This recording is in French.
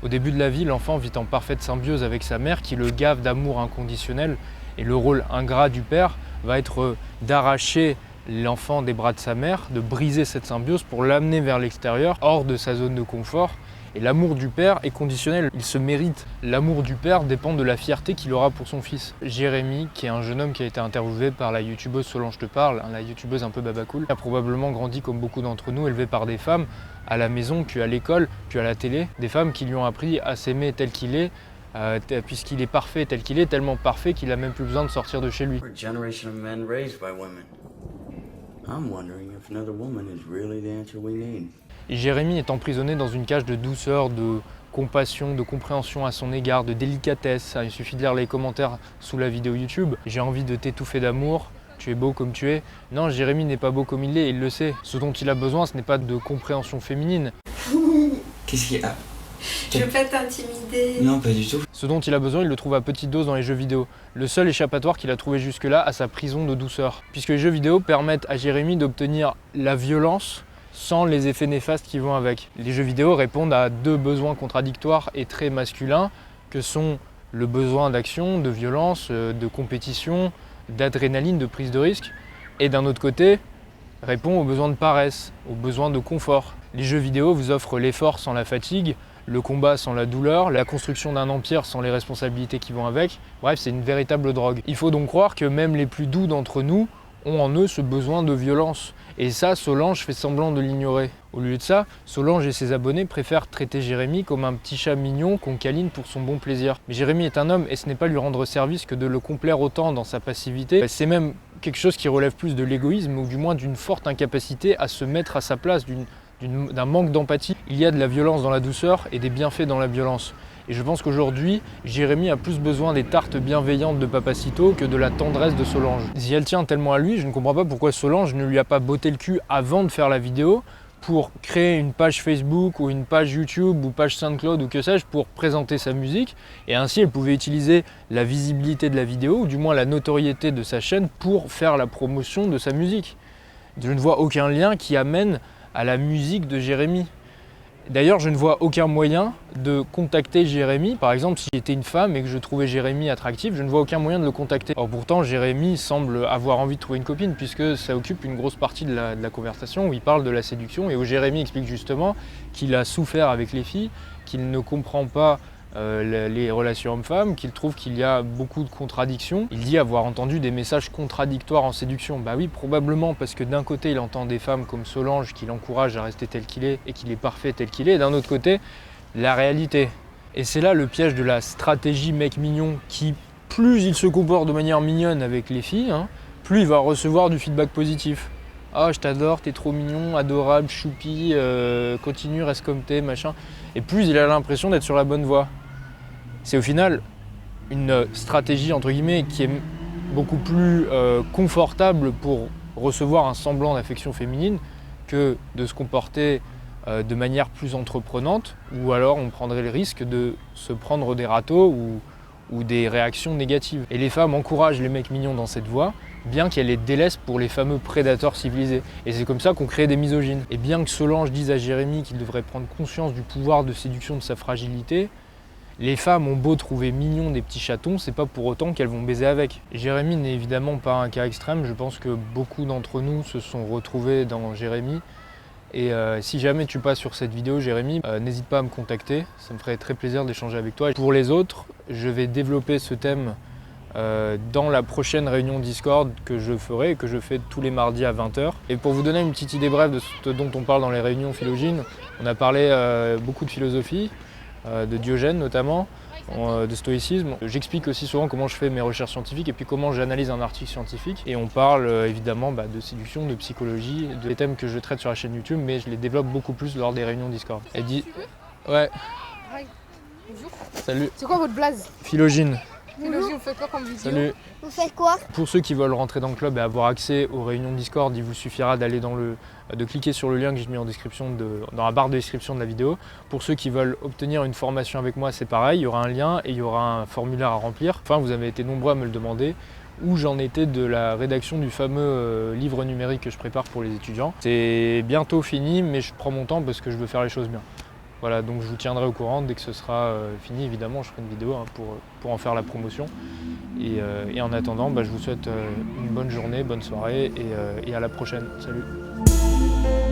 Au début de la vie, l'enfant vit en parfaite symbiose avec sa mère qui le gave d'amour inconditionnel et le rôle ingrat du père va être d'arracher l'enfant des bras de sa mère, de briser cette symbiose pour l'amener vers l'extérieur, hors de sa zone de confort. Et l'amour du père est conditionnel, il se mérite. L'amour du père dépend de la fierté qu'il aura pour son fils. Jérémy, qui est un jeune homme qui a été interviewé par la youtubeuse Solange Te Parle, la youtubeuse un peu babacool, a probablement grandi comme beaucoup d'entre nous, élevé par des femmes à la maison, puis à l'école, puis à la télé. Des femmes qui lui ont appris à s'aimer tel qu'il est, puisqu'il est parfait tel qu'il est, tellement parfait qu'il n'a même plus besoin de sortir de chez lui. Et Jérémy est emprisonné dans une cage de douceur, de compassion, de compréhension à son égard, de délicatesse. Il suffit de lire les commentaires sous la vidéo YouTube. J'ai envie de t'étouffer d'amour, tu es beau comme tu es. Non, Jérémy n'est pas beau comme il est, il le sait. Ce dont il a besoin, ce n'est pas de compréhension féminine. Qu'est-ce qu'il y a? Je veux pas t'intimider. Non, pas du tout. Ce dont il a besoin, il le trouve à petite dose dans les jeux vidéo. Le seul échappatoire qu'il a trouvé jusque-là à sa prison de douceur. Puisque les jeux vidéo permettent à Jérémy d'obtenir la violence sans les effets néfastes qui vont avec. Les jeux vidéo répondent à deux besoins contradictoires et très masculins que sont le besoin d'action, de violence, de compétition, d'adrénaline, de prise de risque, et d'un autre côté, répond aux besoins de paresse, aux besoins de confort. Les jeux vidéo vous offrent l'effort sans la fatigue, le combat sans la douleur, la construction d'un empire sans les responsabilités qui vont avec. Bref, c'est une véritable drogue. Il faut donc croire que même les plus doux d'entre nous ont en eux ce besoin de violence. Et ça, Solange fait semblant de l'ignorer. Au lieu de ça, Solange et ses abonnés préfèrent traiter Jérémy comme un petit chat mignon qu'on câline pour son bon plaisir. Mais Jérémy est un homme et ce n'est pas lui rendre service que de le complaire autant dans sa passivité. C'est même quelque chose qui relève plus de l'égoïsme ou du moins d'une forte incapacité à se mettre à sa place, d'un manque d'empathie. Il y a de la violence dans la douceur et des bienfaits dans la violence. Et je pense qu'aujourd'hui, Jérémy a plus besoin des tartes bienveillantes de Papacito que de la tendresse de Solange. Si elle tient tellement à lui, je ne comprends pas pourquoi Solange ne lui a pas botté le cul avant de faire la vidéo pour créer une page Facebook ou une page YouTube ou page SoundCloud ou que sais-je pour présenter sa musique. Et ainsi, elle pouvait utiliser la visibilité de la vidéo ou du moins la notoriété de sa chaîne pour faire la promotion de sa musique. Je ne vois aucun lien qui amène à la musique de Jérémy. D'ailleurs, je ne vois aucun moyen de contacter Jérémy. Par exemple, si j'étais une femme et que je trouvais Jérémy attractif, je ne vois aucun moyen de le contacter. Or pourtant, Jérémy semble avoir envie de trouver une copine puisque ça occupe une grosse partie de la conversation où il parle de la séduction et où Jérémy explique justement qu'il a souffert avec les filles, qu'il ne comprend pas les relations hommes-femmes, qu'il trouve qu'il y a beaucoup de contradictions. Il dit avoir entendu des messages contradictoires en séduction. Bah oui, probablement, parce que d'un côté, il entend des femmes comme Solange qui l'encouragent à rester tel qu'il est et qu'il est parfait tel qu'il est, et d'un autre côté, la réalité. Et c'est là le piège de la stratégie mec mignon qui, plus il se comporte de manière mignonne avec les filles, plus il va recevoir du feedback positif. « Ah, je t'adore, t'es trop mignon, adorable, choupi, continue, reste comme t'es, machin. » Et plus il a l'impression d'être sur la bonne voie. C'est au final une stratégie entre guillemets qui est beaucoup plus confortable pour recevoir un semblant d'affection féminine que de se comporter de manière plus entreprenante, ou alors on prendrait le risque de se prendre des râteaux ou des réactions négatives. Et les femmes encouragent les mecs mignons dans cette voie, bien qu'elles les délaissent pour les fameux prédateurs civilisés. Et c'est comme ça qu'on crée des misogynes. Et bien que Solange dise à Jérémy qu'il devrait prendre conscience du pouvoir de séduction de sa fragilité, les femmes ont beau trouver mignons des petits chatons, c'est pas pour autant qu'elles vont baiser avec. Jérémy n'est évidemment pas un cas extrême, je pense que beaucoup d'entre nous se sont retrouvés dans Jérémy. Et si jamais tu passes sur cette vidéo, Jérémy, n'hésite pas à me contacter, ça me ferait très plaisir d'échanger avec toi. Pour les autres, je vais développer ce thème dans la prochaine réunion Discord que je ferai et que je fais tous les mardis à 20 h. Et pour vous donner une petite idée brève de ce dont on parle dans les réunions Philogine, on a parlé beaucoup de philosophie, de Diogène notamment, de stoïcisme. J'explique aussi souvent comment je fais mes recherches scientifiques et puis comment j'analyse un article scientifique. Et on parle évidemment de séduction, de psychologie, des thèmes que je traite sur la chaîne YouTube, mais je les développe beaucoup plus lors des réunions Discord. Elle dit... Ouais. Hi. Bonjour. Salut. C'est quoi votre blaze? Philogine. Philogine, vous faites quoi comme vidéo? Salut. Vous faites quoi? Pour ceux qui veulent rentrer dans le club et avoir accès aux réunions Discord, il vous suffira d'aller de cliquer sur le lien que j'ai mis en description dans la barre de description de la vidéo. Pour ceux qui veulent obtenir une formation avec moi, c'est pareil, il y aura un lien et il y aura un formulaire à remplir. Enfin, vous avez été nombreux à me le demander, où j'en étais de la rédaction du fameux livre numérique que je prépare pour les étudiants. C'est bientôt fini, mais je prends mon temps parce que je veux faire les choses bien. Voilà, donc je vous tiendrai au courant dès que ce sera fini. Évidemment, je ferai une vidéo pour en faire la promotion. Et en attendant, je vous souhaite une bonne journée, bonne soirée et à la prochaine. Salut!